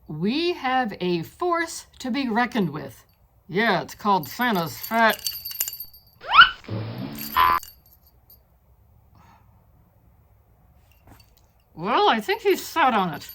we have a force to be reckoned with. Yeah, it's called Santa's fat. Well, I think he sat on it.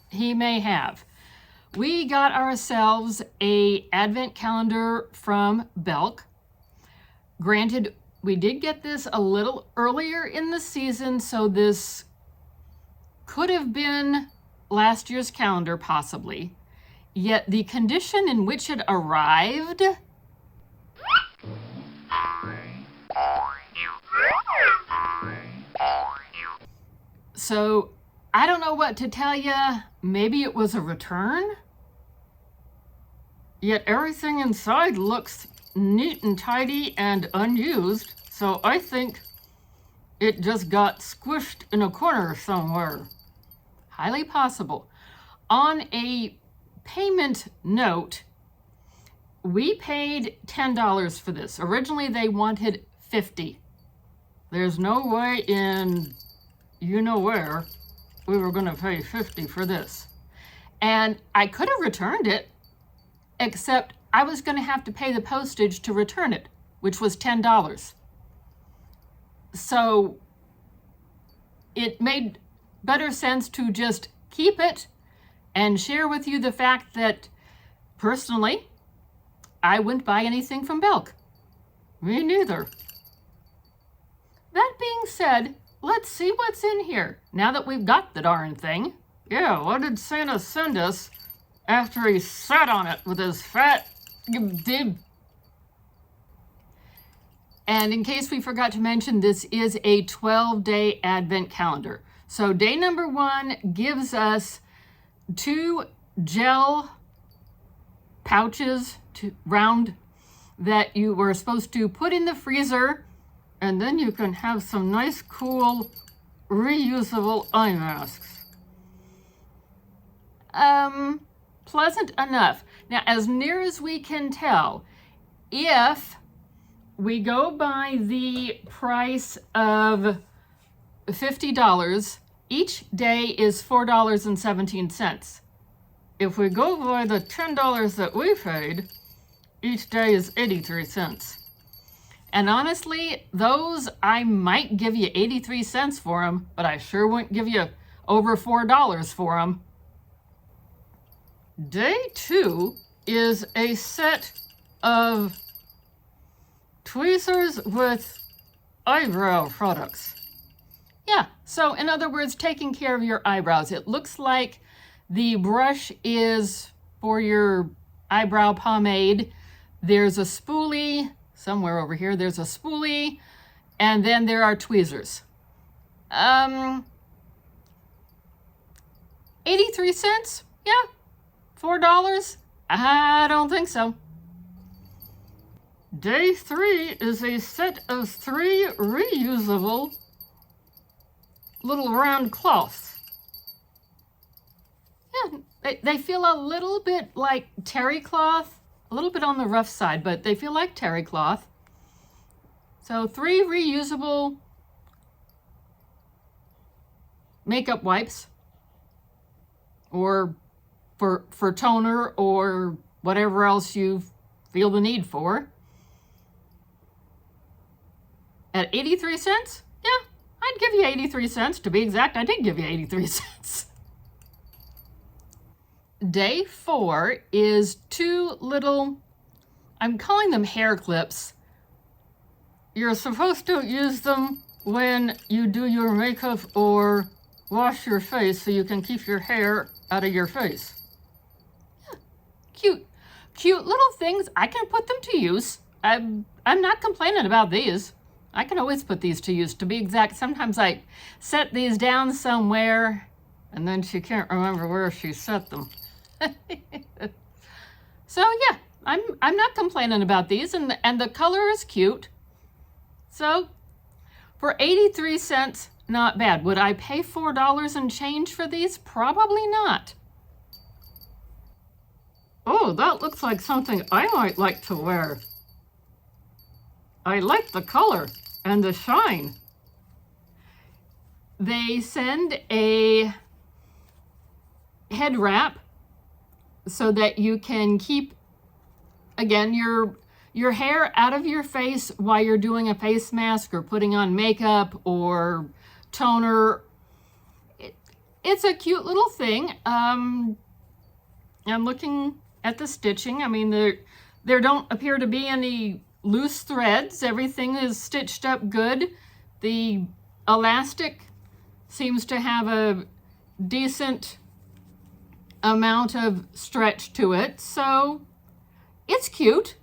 He may have. We got ourselves a advent calendar from Belk. Granted, we did get this a little earlier in the season, so this could have been last year's calendar, possibly. Yet the condition in which it arrived... So, I don't know what to tell you. Maybe it was a return? Yet everything inside looks neat and tidy and unused, so I think it just got squished in a corner somewhere. Highly possible. On a payment note, we paid $10 for this. Originally, they wanted $50. There's no way in you know where we were going to pay $50 for this. And I could have returned it, except I was going to have to pay the postage to return it, which was $10. So it made better sense to just keep it and share with you the fact that, personally, I wouldn't buy anything from Belk. Me neither. That being said, let's see what's in here, now that we've got the darn thing. Yeah, what did Santa send us after he sat on it with his fat... And in case we forgot to mention, this is a 12-day advent calendar. So day number 1 gives us 2 gel pouches, round, that you were supposed to put in the freezer, and then you can have some nice, cool, reusable eye masks. Pleasant enough. Now, as near as we can tell, if we go by the price of $50, each day is $4.17. If we go by the $10 that we paid, each day is 83 cents. And honestly, those, I might give you 83 cents for them, but I sure wouldn't give you over $4 for them. Day 2 is a set of tweezers with eyebrow products. Yeah, so in other words, taking care of your eyebrows. It looks like the brush is for your eyebrow pomade. There's a spoolie, somewhere over here, there's a spoolie, and then there are tweezers. 83 cents? Yeah. $4? I don't think so. Day 3 is a set of 3 reusable little round cloths. Yeah, they feel a little bit like terry cloth, a little bit on the rough side, but they feel like terry cloth. So 3 reusable makeup wipes, or for toner or whatever else you feel the need for. At 83 cents? Yeah, I'd give you 83 cents. To be exact, I did give you 83 cents. Day 4 is 2 little, I'm calling them hair clips. You're supposed to use them when you do your makeup or wash your face so you can keep your hair out of your face. Yeah, cute little things. I can put them to use. I'm not complaining about these. I can always put these to use. To be exact, sometimes I set these down somewhere and then she can't remember where she set them. So yeah, I'm not complaining about these, and the color is cute. So for 83 cents, not bad. Would I pay $4 and change for these? Probably not. Oh, that looks like something I might like to wear. I like the color and the shine. They send a head wrap so that you can keep, again, your hair out of your face while you're doing a face mask or putting on makeup or toner. It's a cute little thing. I'm looking at the stitching. I mean, there don't appear to be any loose threads. Everything is stitched up good. The elastic seems to have a decent amount of stretch to it, so it's cute.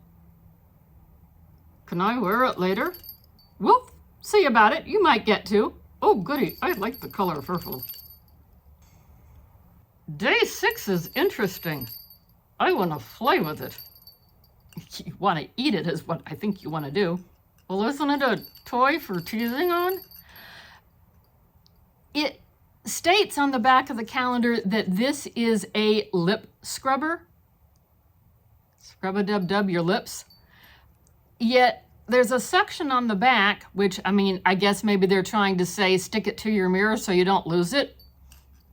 Can I wear it later? We'll see about it. You might get to. Oh, goody. I like the color purple. Day 6 is interesting. I want to play with it. You want to eat it is what I think you want to do. Well, isn't it a toy for teasing on? It states on the back of the calendar that this is a lip scrubber. Scrub-a-dub-dub your lips. Yet there's a section on the back, which, I mean, I guess maybe they're trying to say stick it to your mirror so you don't lose it.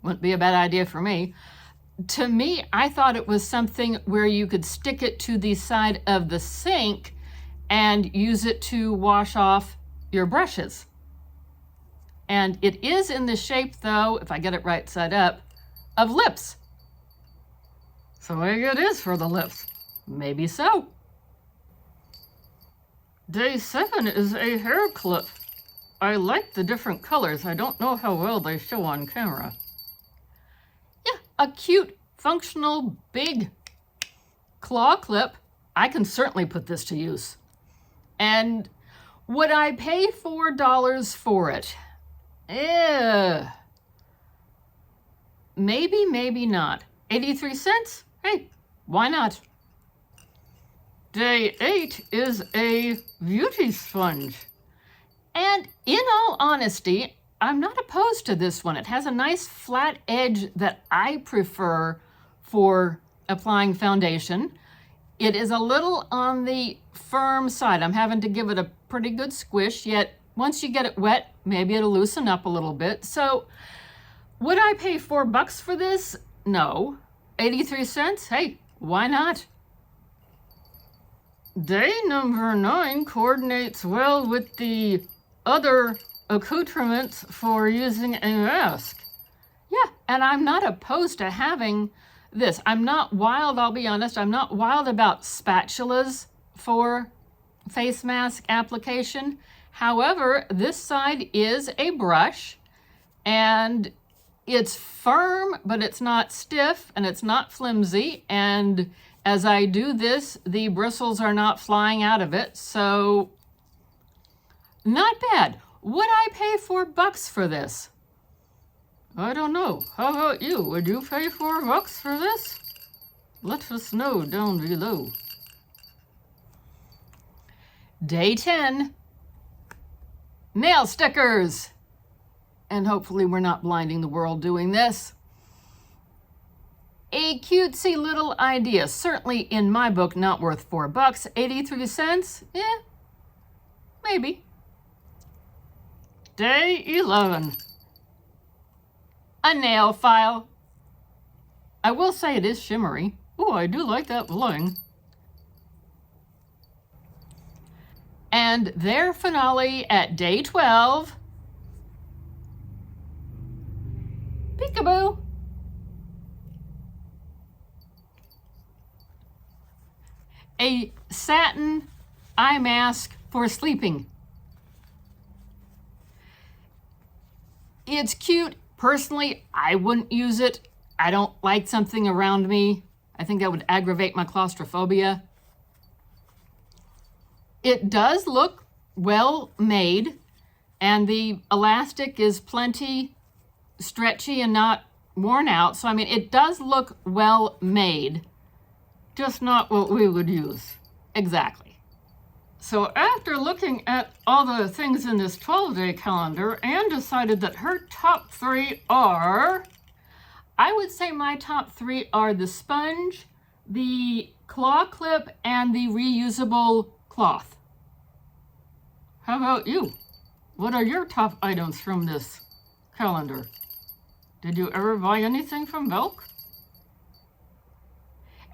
Wouldn't be a bad idea for me. To me, I thought it was something where you could stick it to the side of the sink and use it to wash off your brushes. And it is in the shape, though, if I get it right side up, of lips. So maybe it is for the lips. Maybe so. Day 7 is a hair clip. I like the different colors. I don't know how well they show on camera. Yeah, a cute, functional, big claw clip. I can certainly put this to use. And would I pay $4 for it? Maybe, maybe not. 83 cents? Hey, why not? Day 8 is a beauty sponge. And in all honesty, I'm not opposed to this one. It has a nice flat edge that I prefer for applying foundation. It is a little on the firm side. I'm having to give it a pretty good squish, yet once you get it wet, maybe it'll loosen up a little bit. So would I pay $4 for this? No. 83 cents? Hey, why not? Day number 9 coordinates well with the other accoutrements for using a mask. Yeah, and I'm not opposed to having this. I'm not wild, I'll be honest. I'm not wild about spatulas for face mask application. However, this side is a brush and it's firm, but it's not stiff and it's not flimsy. And as I do this, the bristles are not flying out of it. So not bad. Would I pay $4 for this? I don't know. How about you? Would you pay $4 for this? Let us know down below. Day 10. Nail stickers. And hopefully we're not blinding the world doing this. A cutesy little idea. Certainly in my book, not worth $4. 83 cents? Maybe. Day 11. A nail file. I will say it is shimmery. Oh, I do like that bling. And their finale at day 12. Peekaboo. A satin eye mask for sleeping. It's cute. Personally, I wouldn't use it. I don't like something around me. I think that would aggravate my claustrophobia. It does look well made, and the elastic is plenty stretchy and not worn out. So, I mean, it does look well made, just not what we would use. Exactly. So after looking at all the things in this 12-day calendar, Anne decided that her top 3 are, I would say my top 3 are the sponge, the claw clip, and the reusable cloth. How about you? What are your top items from this calendar? Did you ever buy anything from Belk?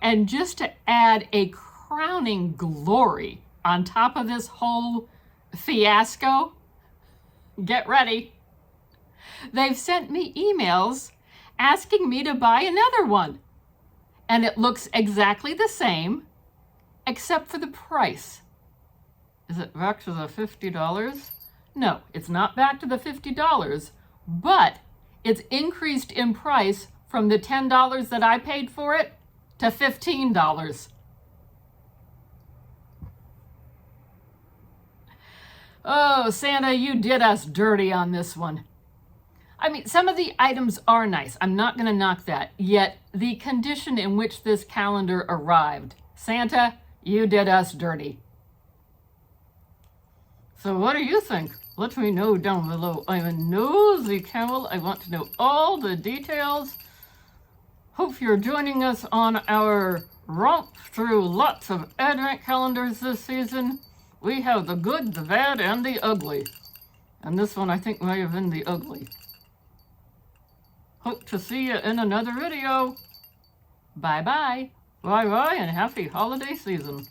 And just to add a crowning glory on top of this whole fiasco, get ready. They've sent me emails asking me to buy another one. And it looks exactly the same, except for the price. Is it back to the $50? No, it's not back to the $50, but it's increased in price from the $10 that I paid for it to $15. Oh, Santa, you did us dirty on this one. I mean, some of the items are nice. I'm not going to knock that. Yet, the condition in which this calendar arrived, Santa, you did us dirty. So what do you think? Let me know down below. I'm a nosy camel. I want to know all the details. Hope you're joining us on our romp through lots of advent calendars this season. We have the good, the bad, and the ugly. And this one I think may have been the ugly. Hope to see you in another video. Bye-bye. Bye-bye and happy holiday season.